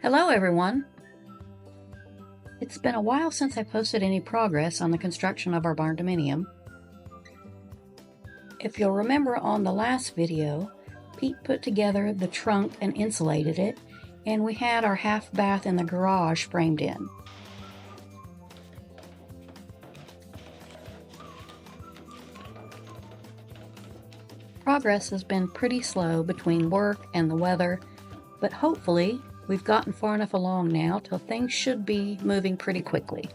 Hello everyone! It's been a while since I posted any progress on the construction of our barndominium. If you'll remember on the last video, Pete put together the trunk and insulated it, and we had our half bath in the garage framed in. Progress has been pretty slow between work and the weather, but hopefully we've gotten far enough along now till things should be moving pretty quickly.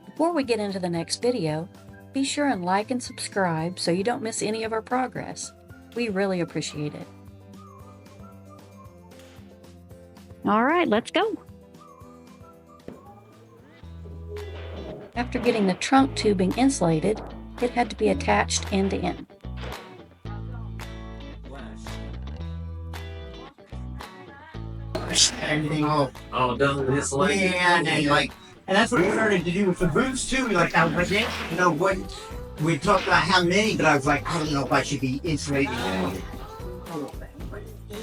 Before we get into the next video, be sure and like and subscribe so you don't miss any of our progress. We really appreciate it. All right, let's go. After getting the trunk tubing insulated, it had to be attached end to end. Everything all done with insulation. Yeah, and that's what we started to do with the boots too. I was like, what we talked about how many, but I was like, I don't know if I should be insulating.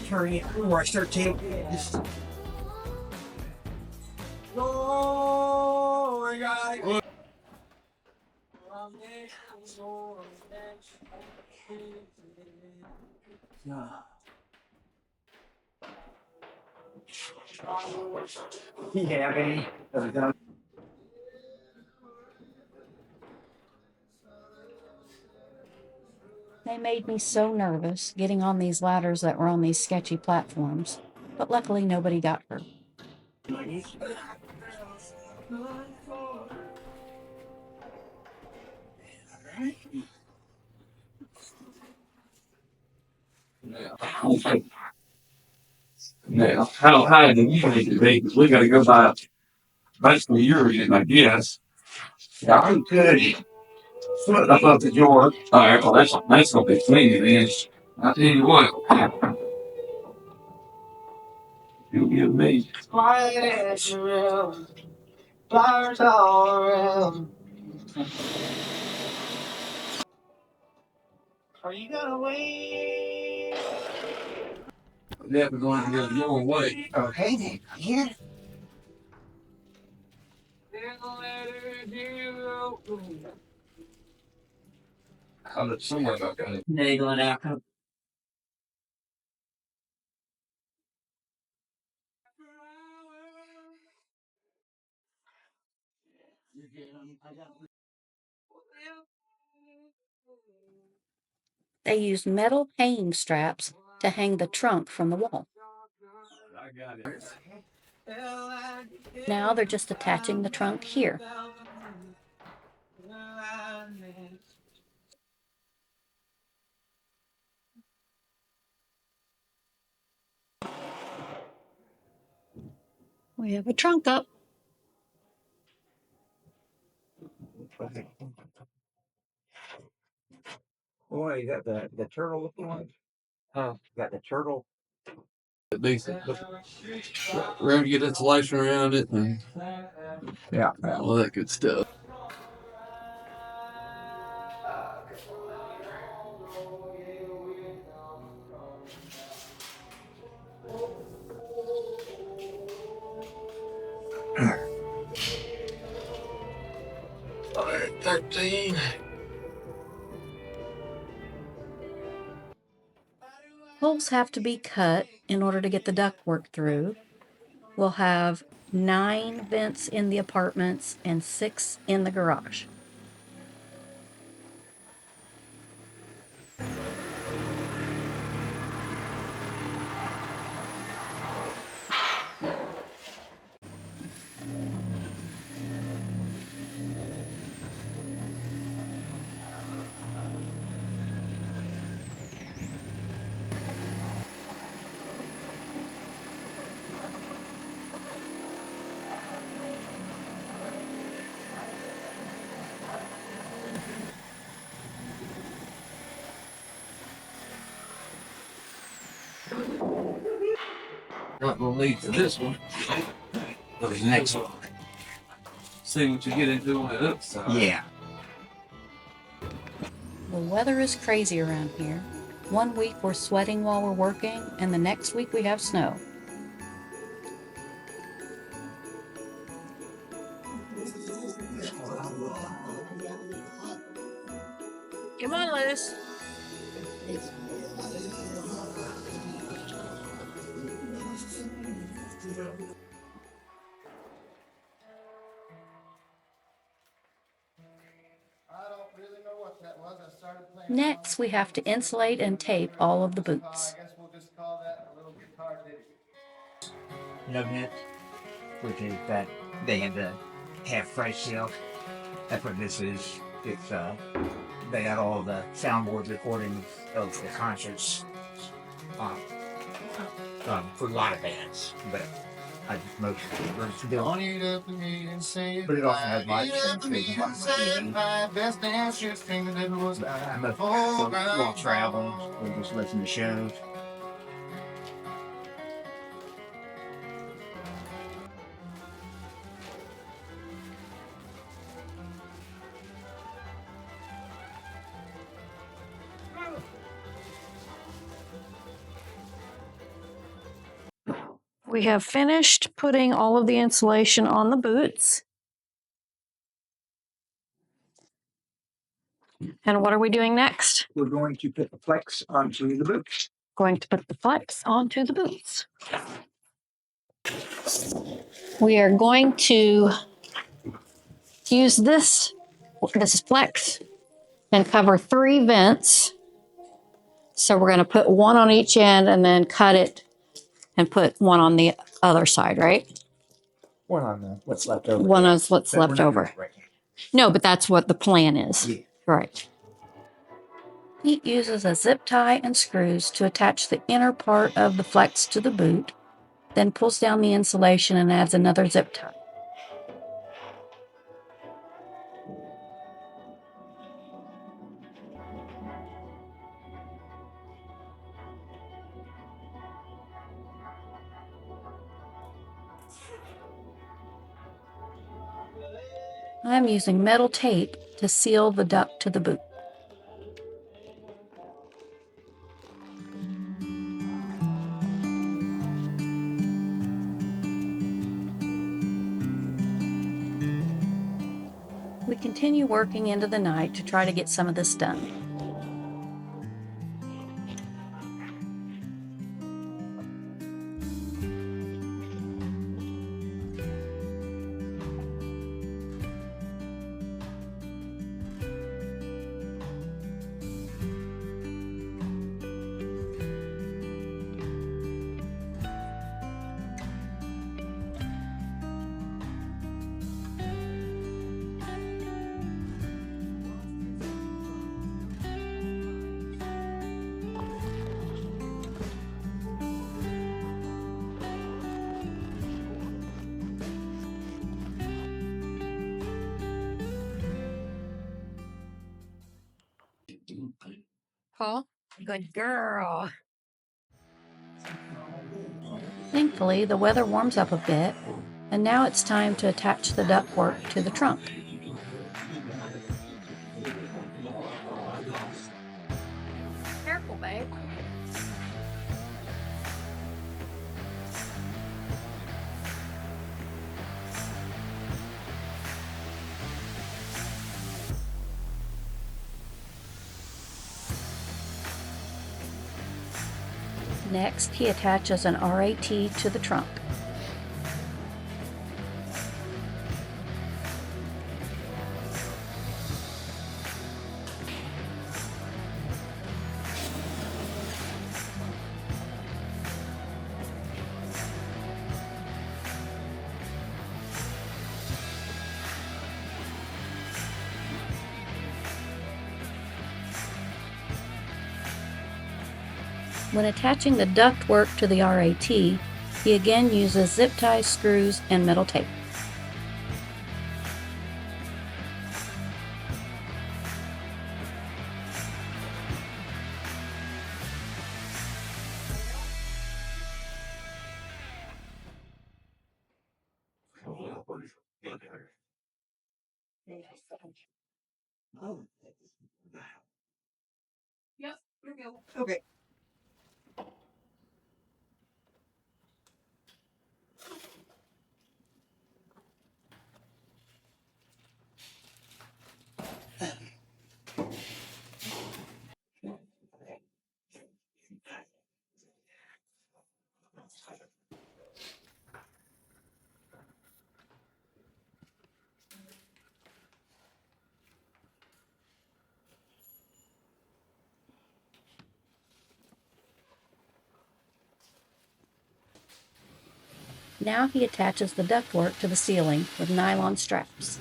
Turn it before I start taking this. Oh my God. Yeah, baby. They made me so nervous getting on these ladders that were on these sketchy platforms, but luckily nobody got hurt. Now, how high do you need to be? Because we got to go by basically your reading, I guess. Yeah, I'm good. But I thought that yours. All right, well, that's going to be clean, then. I tell you what. You'll give me. Flowers all around. Are you gonna wait? Yeah, we're going to go your way. Okay, then. Here. I'll let somewhere about that. Nagling out. They used metal hanging straps to hang the trunk from the wall. I got it. Now they're just attaching the trunk here. We have a trunk up. Boy, you got the turtle looking one? Huh? You got the turtle. Decent. We're going to get insulation around it and all that good stuff. All right, 13. Holes have to be cut in order to get the ductwork through. We'll have 9 vents in the apartments and 6 in the garage. Not going to lead to this one. Or the next one. See what you get into on the other side. Yeah. The weather is crazy around here. One week we're sweating while we're working, and the next week we have snow. Come on, Liz. Next, we have to insulate and tape all of the boots. Nugnet, which is that they had the half-price sale. That's what this is. It's they had all the soundboard recordings of the concerts um, for a lot of bands, but I just mostly learned to do it. But it also has my I'm a little travel. We just listen to shows. We have finished putting all of the insulation on the boots. And what are we doing next? We're going to put the flex onto the boots. Going to put the flex onto the boots. We are going to use this is flex, and cover 3 vents. So we're going to put one on each end and then cut it and put one on the other side, right? One on what's left over. One is what's But left we're not over. doing it right No, but that's what the plan is. Yeah. Right. Pete uses a zip tie and screws to attach the inner part of the flex to the boot, then pulls down the insulation and adds another zip tie. I'm using metal tape to seal the duct to the boot. We continue working into the night to try to get some of this done. Paul? Good girl. Thankfully, the weather warms up a bit, and now it's time to attach the ductwork to the trunk. Careful, babe. Next, he attaches an RAT to the trunk. When attaching the ductwork to the RAT, he again uses zip ties, screws, and metal tape. Okay. Now he attaches the ductwork to the ceiling with nylon straps.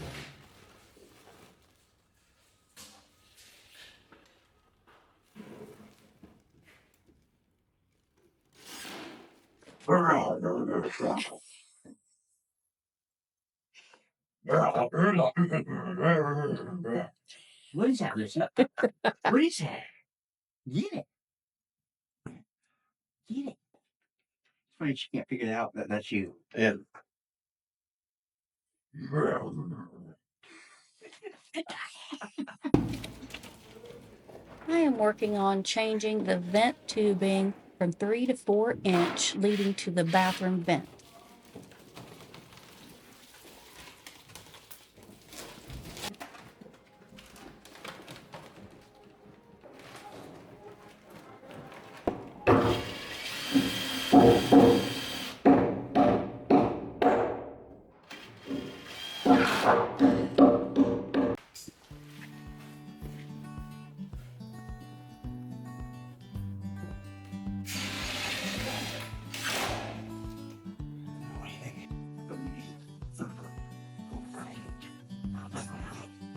What is that, Lisa? What is that? Get it. Get it. It's funny she can't figure it out. That's you. Yeah. I am working on changing the vent tubing from 3 to 4 inch leading to the bathroom vent.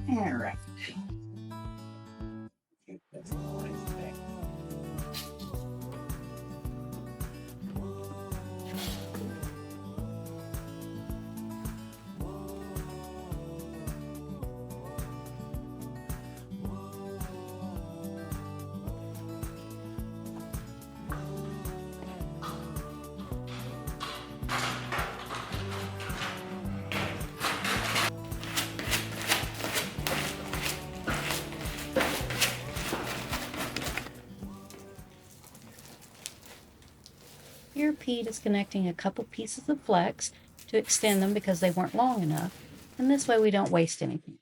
All right. Here Pete is connecting a couple pieces of flex to extend them because they weren't long enough, and this way we don't waste anything.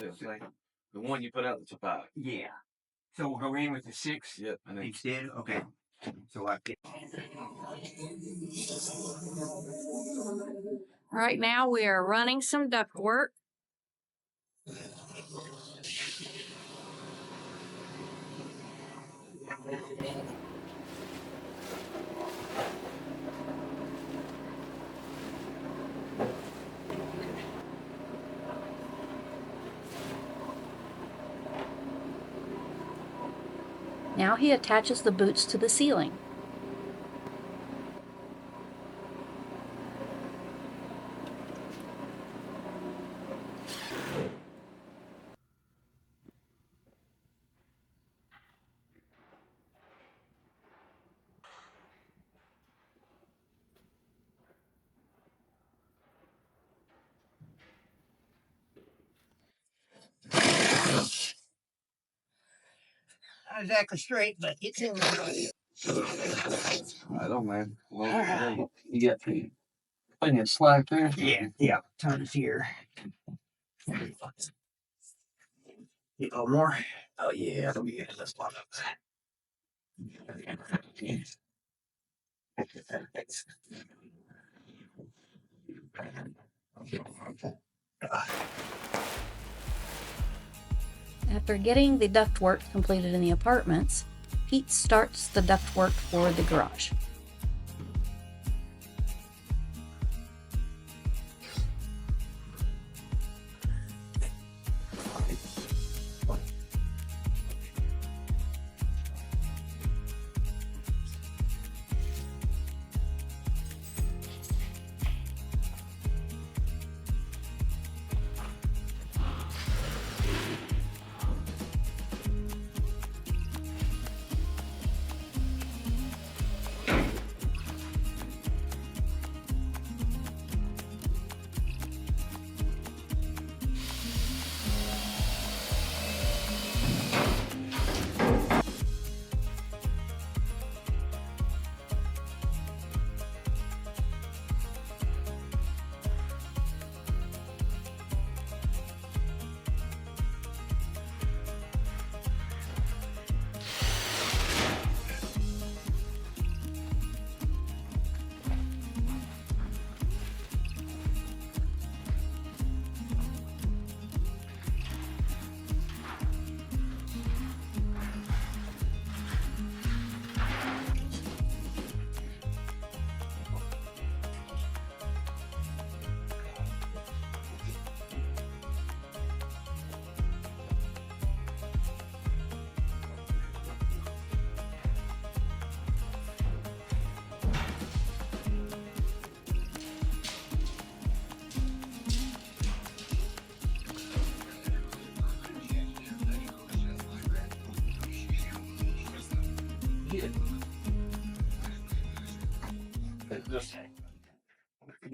It's like the one you put out that's a 5. Yeah. So we'll go in with the 6 Yep. I think instead? Okay. So I get. Right now we are running some ductwork. Now he attaches the boots to the ceiling. Not exactly straight, but it's in there. I don't man. Well, you got plenty of slack there. Yeah. Tons here. Get a little more. Oh, yeah. That'll be good. Let's plot up. After getting the ductwork completed in the apartments, Pete starts the ductwork for the garage.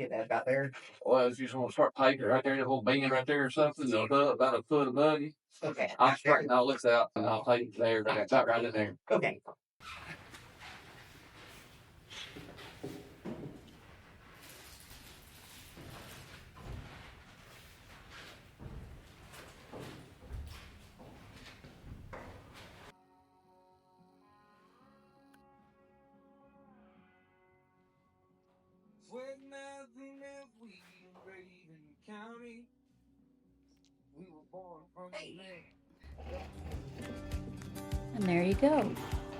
get that about there? Well, if you just want to start paving right there, that little bend right there or something, they'll go about a foot above you. Okay. I'll straighten all this out and I'll take it there, about right in there. Okay. And there you go.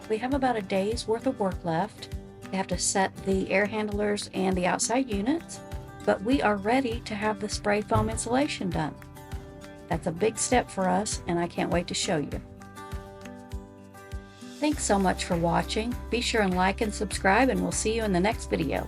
We have about a day's worth of work left. We have to set the air handlers and the outside units, but we are ready to have the spray foam insulation done. That's a big step for us, and I can't wait to show you. Thanks so much for watching. Be sure and like and subscribe, and we'll see you in the next video.